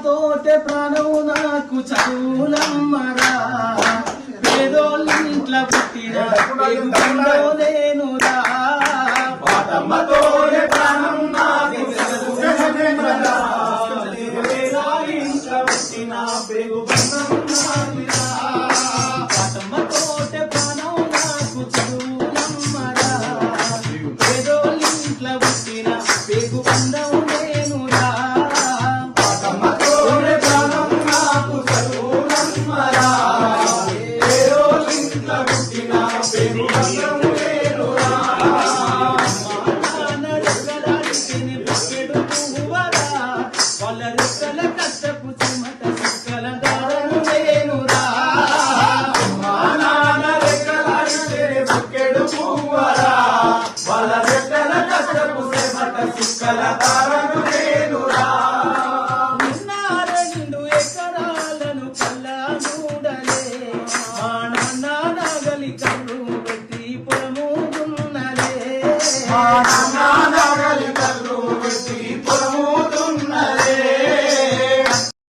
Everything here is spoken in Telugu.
తోటే ప్రాణం నాకు చదువులమ్మరా పేదోళ్ళింట్లో పుట్టిన నేనురా పాటమ్మ తోటే ప్రాణం నాకు చదువులమ్మరా పేదోళ్ళింట్లో పుట్టిన పేగు బంధం నాకురా పాటమ్మ తోటే ప్రాణం నాకు చదువులమ్మరా పేదోళ్ళింట్లో పుట్టిన పేగు బంధం నిన్నారెండు ఎకరాలను కల్లా చూడలే మా నాన్న నగలి కళ్ళు పెట్టి పొలము దున్నలే